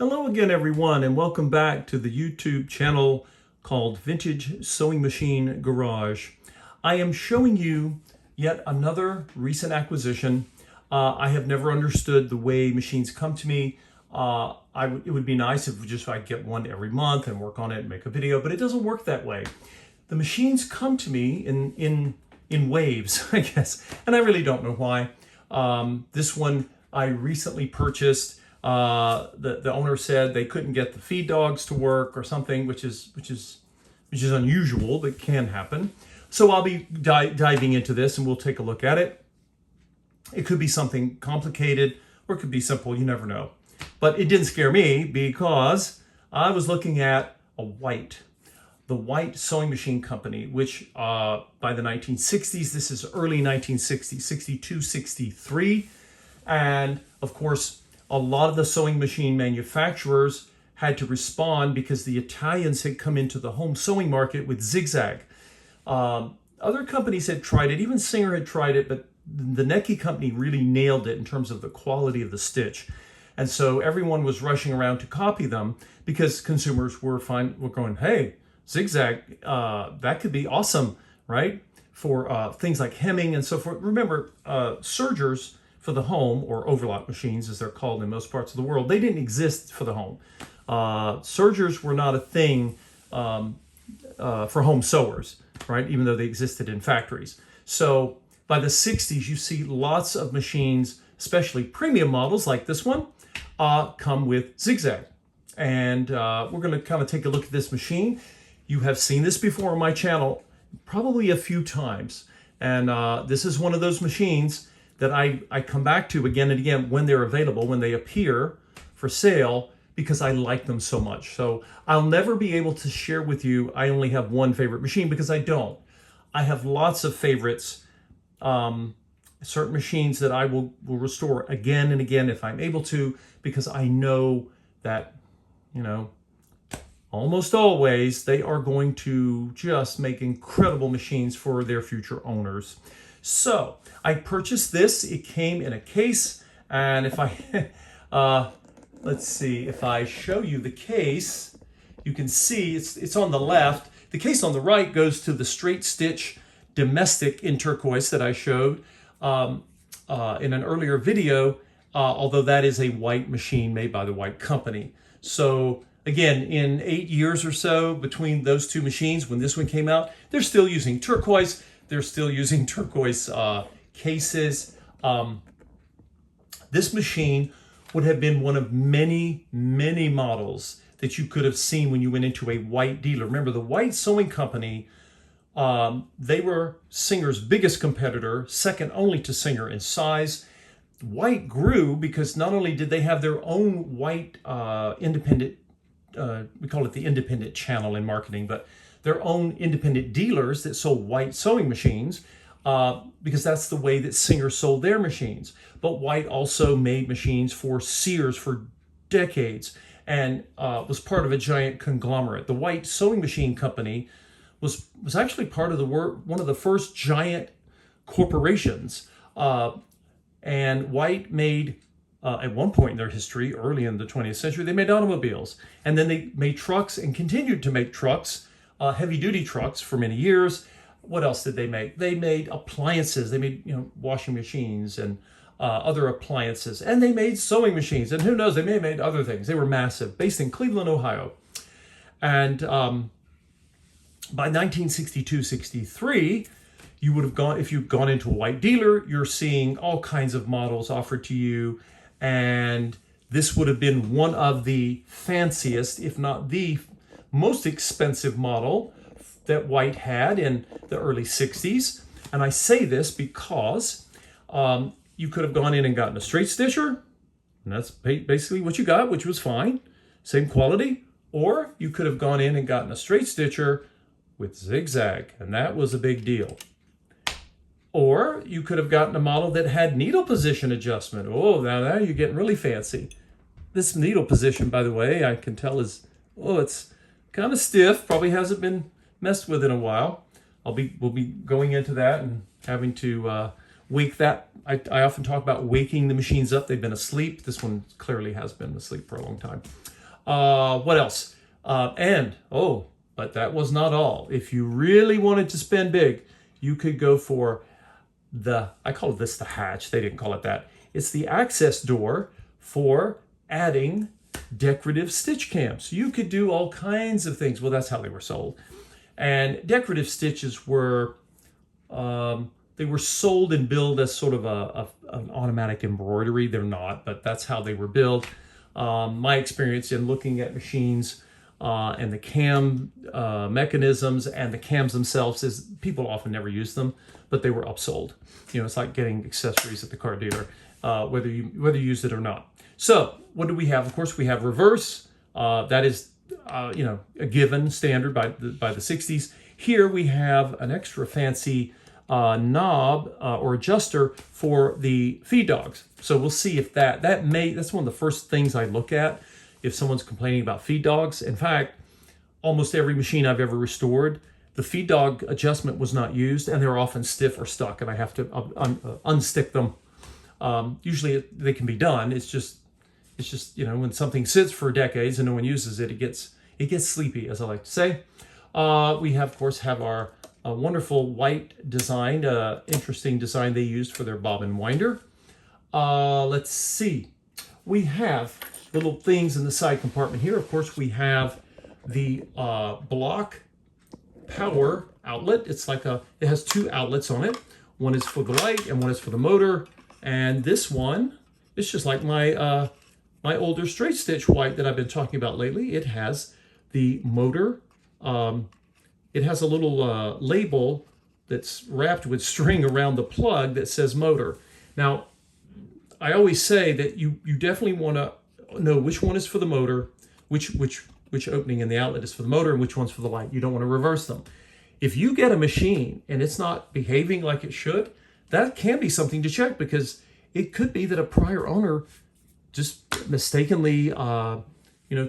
Hello again, everyone, and welcome back to the YouTube channel called Vintage Sewing Machine Garage. I am showing you yet another recent acquisition. I have never understood the way machines come to me. It would be nice if I get one every month and work on it and make a video, but it doesn't work that way. The machines come to me in waves, I guess, and I really don't know why. This one I recently purchased. The owner said they couldn't get the feed dogs to work or something, which is unusual, but can happen. So I'll be diving into this and we'll take a look at it. It could be something complicated or it could be simple, you never know. But it didn't scare me because I was looking at the White Sewing Machine Company, which by the 1960s, this is early 1960s, 62, 63. And of course, a lot of the sewing machine manufacturers had to respond because the Italians had come into the home sewing market with zigzag. Other companies had tried it, even Singer had tried it, but the Necchi company really nailed it in terms of the quality of the stitch. And so everyone was rushing around to copy them because consumers were going, hey, zigzag, that could be awesome, right? For things like hemming and so forth. Remember, sergers for the home, or overlock machines as they're called in most parts of the world, they didn't exist for the home. Sergers were not a thing for home sewers, right? Even though they existed in factories. So by the 60s, you see lots of machines, especially premium models like this one, come with zigzag. And we're going to kind of take a look at this machine. You have seen this before on my channel, probably a few times. And this is one of those machines that I come back to again and again when they're available, when they appear for sale, because I like them so much. So I'll never be able to share with you, I only have one favorite machine, because I don't. I have lots of favorites, certain machines that I will restore again and again if I'm able to, because I know that, almost always they are going to just make incredible machines for their future owners. So I purchased this. It came in a case, and if I let's see, if I show you the case, you can see it's on the left. The case on the right goes to the straight stitch domestic in turquoise that I showed in an earlier video, although that is a white machine made by the White Company. So again, in 8 years or so between those two machines, when this one came out, they're still using turquoise. They're still using turquoise cases. This machine would have been one of many, many models that you could have seen when you went into a White dealer. Remember, the White Sewing Company, they were Singer's biggest competitor, second only to Singer in size. White grew because not only did they have their own White independent, we call it the independent channel in marketing, but their own independent dealers that sold White sewing machines, because that's the way that Singer sold their machines. But White also made machines for Sears for decades and was part of a giant conglomerate. The White Sewing Machine Company was actually part of one of the first giant corporations. And White made, at one point in their history, early in the 20th century, they made automobiles. And then they made trucks and continued to make trucks, heavy-duty trucks for many years. What else did they make? They made appliances. They made, washing machines and other appliances. And they made sewing machines. And who knows, they may have made other things. They were massive, based in Cleveland, Ohio. And by 1962, 63, you would have gone, if you've gone into a White dealer, you're seeing all kinds of models offered to you. And this would have been one of the fanciest, if not the most expensive model that White had in the early 60s. And I say this because you could have gone in and gotten a straight stitcher, and that's basically what you got, which was fine, same quality. Or you could have gone in and gotten a straight stitcher with zigzag, and that was a big deal. Or you could have gotten a model that had needle position adjustment. Oh, now you're getting really fancy. This needle position, by the way, I can tell it's kind of stiff, probably hasn't been messed with in a while. We'll be going into that and having to wake that. I often talk about waking the machines up. They've been asleep. This one clearly has been asleep for a long time. What else? But that was not all. If you really wanted to spend big, you could go for I call this the hatch. They didn't call it that. It's the access door for adding decorative stitch cams. You could do all kinds of things. Well, that's how they were sold. And decorative stitches were, they were sold and billed as sort of an automatic embroidery. They're not, but that's how they were billed. My experience in looking at machines and the cam mechanisms and the cams themselves is people often never use them, but they were upsold. You know, it's like getting accessories at the car dealer, whether you use it or not. So what do we have? Of course, we have reverse. That is, a given standard by the 60s. Here we have an extra fancy knob or adjuster for the feed dogs. So we'll see if that's one of the first things I look at if someone's complaining about feed dogs. In fact, almost every machine I've ever restored, the feed dog adjustment was not used, and they're often stiff or stuck, and I have to unstick them. Usually they can be done. It's just when something sits for decades and no one uses it, it gets sleepy, as I like to say. We have, of course, our wonderful white design, interesting design they used for their bobbin winder. Let's see. We have little things in the side compartment here. Of course, we have the block power outlet. It has two outlets on it. One is for the light and one is for the motor. And this one is just like my older straight stitch white that I've been talking about lately. It has the motor. It has a little label that's wrapped with string around the plug that says motor. Now, I always say that you definitely want to know which one is for the motor, which opening in the outlet is for the motor, and which one's for the light. You don't want to reverse them. If you get a machine and it's not behaving like it should, that can be something to check, because it could be that a prior owner just mistakenly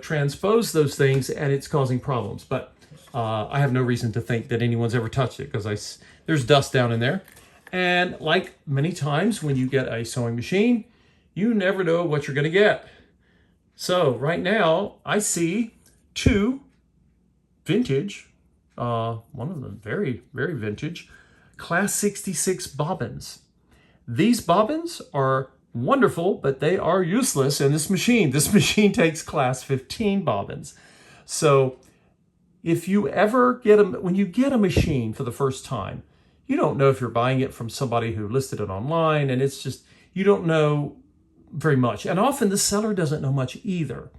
transposed those things and it's causing problems. But I have no reason to think that anyone's ever touched it, because there's dust down in there. And like many times when you get a sewing machine, you never know what you're going to get. So right now I see two vintage, one of them very, very vintage, Class 66 bobbins. These bobbins are wonderful, but they are useless in this machine. This machine takes Class 15 bobbins. So if you ever when you get a machine for the first time, you don't know if you're buying it from somebody who listed it online, and it's just, you don't know very much. And often the seller doesn't know much either.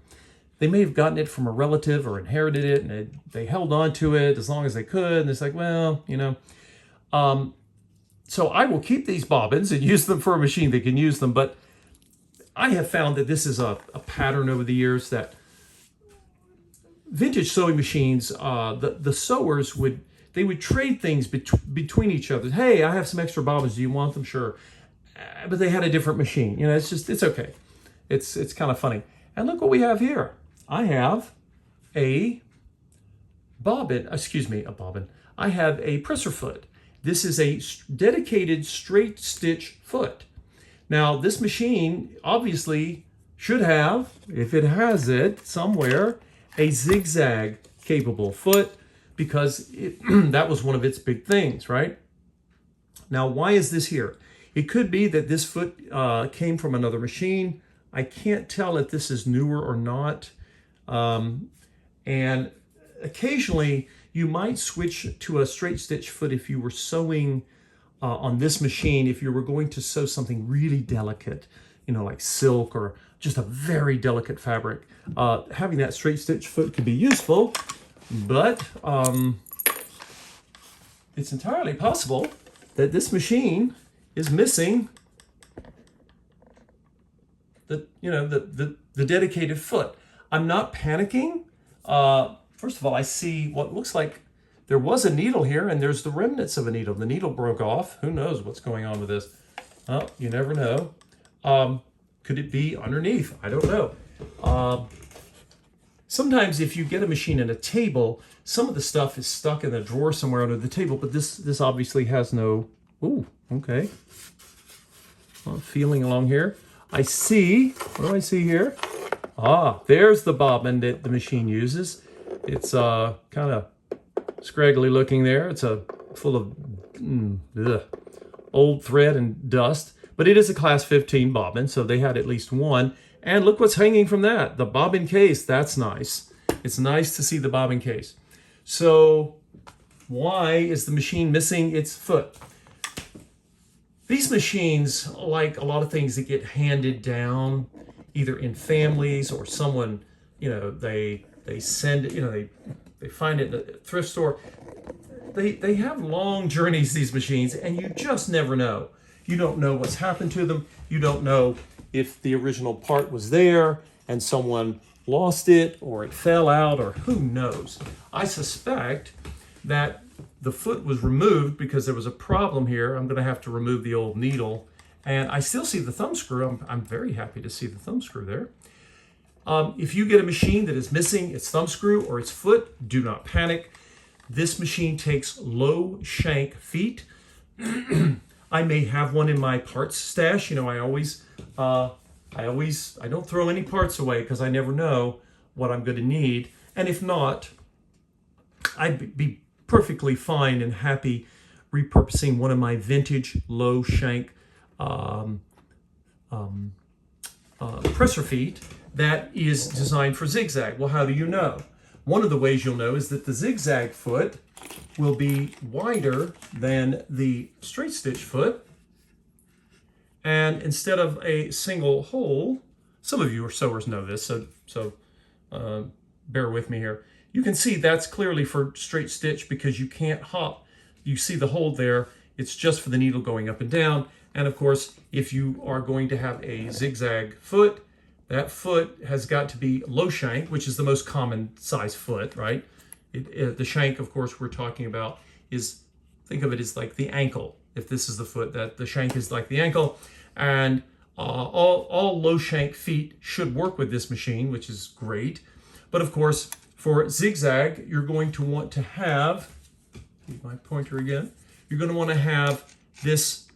They may have gotten it from a relative or inherited it, and they held on to it as long as they could. And it's like, well, so I will keep these bobbins and use them for a machine that can use them. But I have found that this is a pattern over the years, that vintage sewing machines, the sewers would trade things between each other. Hey, I have some extra bobbins. Do you want them? Sure. But they had a different machine. It's okay. It's kind of funny. And look what we have here. I have a bobbin. I have a presser foot. This is a dedicated straight stitch foot. Now, this machine obviously should have, if it has it somewhere, a zigzag capable foot, because that was one of its big things, right? Now, why is this here? It could be that this foot came from another machine. I can't tell if this is newer or not. And occasionally you might switch to a straight stitch foot if you were sewing on this machine, if you were going to sew something really delicate, like silk or just a very delicate fabric. Having that straight stitch foot could be useful, but it's entirely possible that this machine is missing the dedicated foot. I'm not panicking. First of all, I see what looks like there was a needle here, and there's the remnants of a needle. The needle broke off. Who knows what's going on with this? Oh, you never know. Could it be underneath? I don't know. Sometimes if you get a machine in a table, some of the stuff is stuck in a drawer somewhere under the table, but this obviously has no... Ooh, okay. feeling along here. I see, what do I see here? Ah, there's the bobbin that the machine uses. It's kind of scraggly looking there. It's full of old thread and dust, but it is a class 15 bobbin, so they had at least one. And look what's hanging from that, the bobbin case. That's nice. It's nice to see the bobbin case. So why is the machine missing its foot? These machines, like a lot of things that get handed down, either in families or someone, they send it, they find it in a thrift store. They have long journeys, these machines, and you just never know. You don't know what's happened to them. You don't know if the original part was there and someone lost it or it fell out, or who knows. I suspect that the foot was removed because there was a problem here. I'm going to have to remove the old needle, and I still see the thumb screw. I'm very happy to see the thumb screw there. If you get a machine that is missing its thumb screw or its foot, do not panic. This machine takes low shank feet. I may have one in my parts stash. I don't throw any parts away because I never know what I'm going to need. And if not, I'd be perfectly fine and happy repurposing one of my vintage low shank presser feet that is designed for zigzag. Well, how do you know? One of the ways you'll know is that the zigzag foot will be wider than the straight stitch foot. And instead of a single hole, some of you are sewers know this, so bear with me here. You can see that's clearly for straight stitch because you can't hop. You see the hole there. It's just for the needle going up and down. And of course, if you are going to have a zigzag foot, that foot has got to be low shank, which is the most common size foot, right? The shank, of course, we're talking about is, think of it as like the ankle. If this is the foot, that the shank is like the ankle. And all low shank feet should work with this machine, which is great. But of course, for zigzag, you're going to want to have, my pointer again, you're going to want to have this,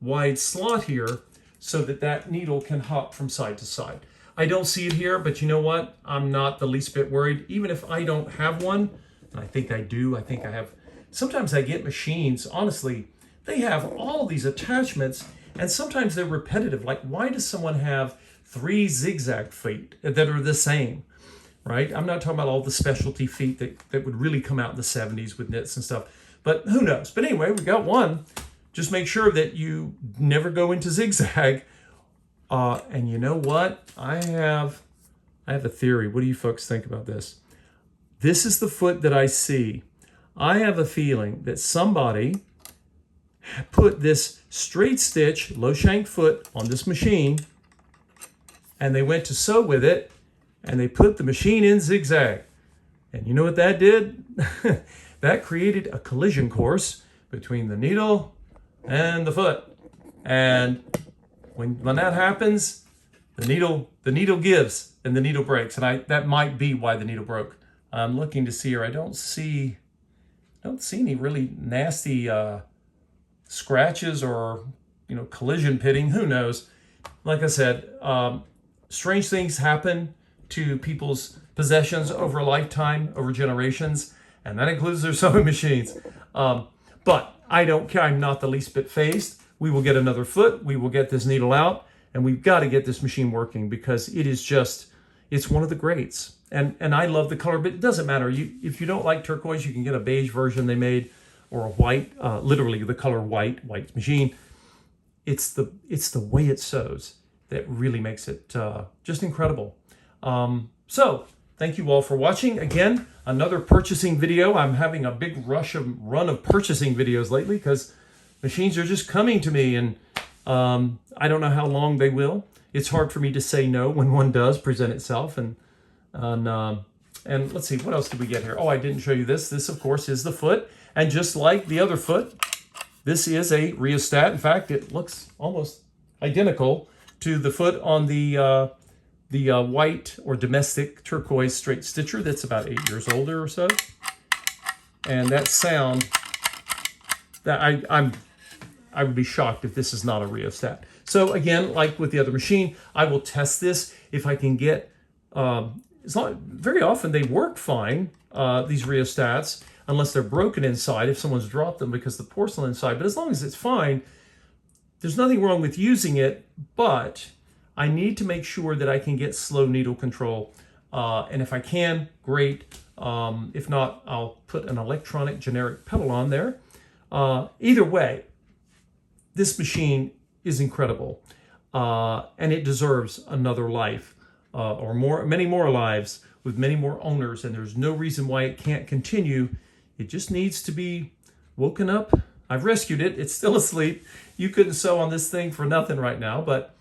wide slot here so that needle can hop from side to side. I don't see it here, but you know what? I'm not the least bit worried. Even if I don't have one, and I think I do, I think I have. Sometimes I get machines, honestly, they have all these attachments, and sometimes they're repetitive. Like, why does someone have 3 zigzag feet that are the same, right? I'm not talking about all the specialty feet that would really come out in the 70s with knits and stuff, but who knows? But anyway, we got one. Just make sure that you never go into zigzag. And you know what? I have a theory. What do you folks think about this? This is the foot that I see. I have a feeling that somebody put this straight stitch, low shank foot on this machine, and they went to sew with it, and they put the machine in zigzag. And you know what that did? That created a collision course between the needle and the foot. And when that happens, the needle gives and the needle breaks. And that might be why the needle broke. I'm looking to see here. I don't see any really nasty scratches or collision pitting. Who knows? Like I said, strange things happen to people's possessions over a lifetime, over generations, and that includes their sewing machines. But I don't care. I'm not the least bit phased. We will get another foot. We will get this needle out, and we've got to get this machine working because it's one of the greats. And I love the color, but it doesn't matter. If you don't like turquoise, you can get a beige version they made, or a white, literally the color white machine. It's the way it sews that really makes it just incredible. So thank you all for watching. Again, another purchasing video. I'm having a big run of purchasing videos lately because machines are just coming to me, and I don't know how long they will. It's hard for me to say no when one does present itself. And let's see, what else did we get here? Oh, I didn't show you this. This, of course, is the foot. And just like the other foot, this is a rheostat. In fact, it looks almost identical to the foot on the white or domestic turquoise straight stitcher that's about 8 years older or so. And that sound, that I would be shocked if this is not a rheostat. So again, like with the other machine, I will test this if I can get, very often they work fine, these rheostats, unless they're broken inside, if someone's dropped them because the porcelain inside. But as long as it's fine, there's nothing wrong with using it, but I need to make sure that I can get slow needle control. And if I can, great. If not, I'll put an electronic generic pedal on there. Either way, this machine is incredible, and it deserves another life, or many more lives with many more owners, and there's no reason why it can't continue. It just needs to be woken up. I've rescued it. It's still asleep. You couldn't sew on this thing for nothing right now, but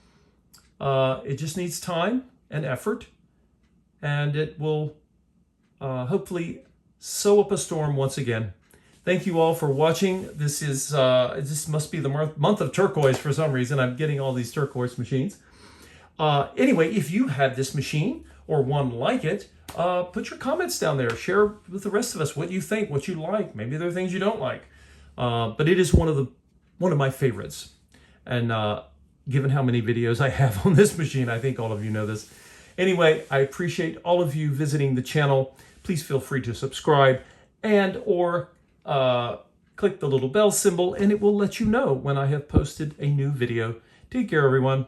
it just needs time and effort, and it will hopefully sew up a storm once again. Thank you all for watching. This must be the month of turquoise for some reason. I'm getting all these turquoise machines. Anyway, if you have this machine or one like it, put your comments down there. Share with the rest of us what you think, what you like. Maybe there are things you don't like. But it is one of my favorites. And given how many videos I have on this machine, I think all of you know this. Anyway, I appreciate all of you visiting the channel. Please feel free to subscribe or click the little bell symbol, and it will let you know when I have posted a new video. Take care, everyone.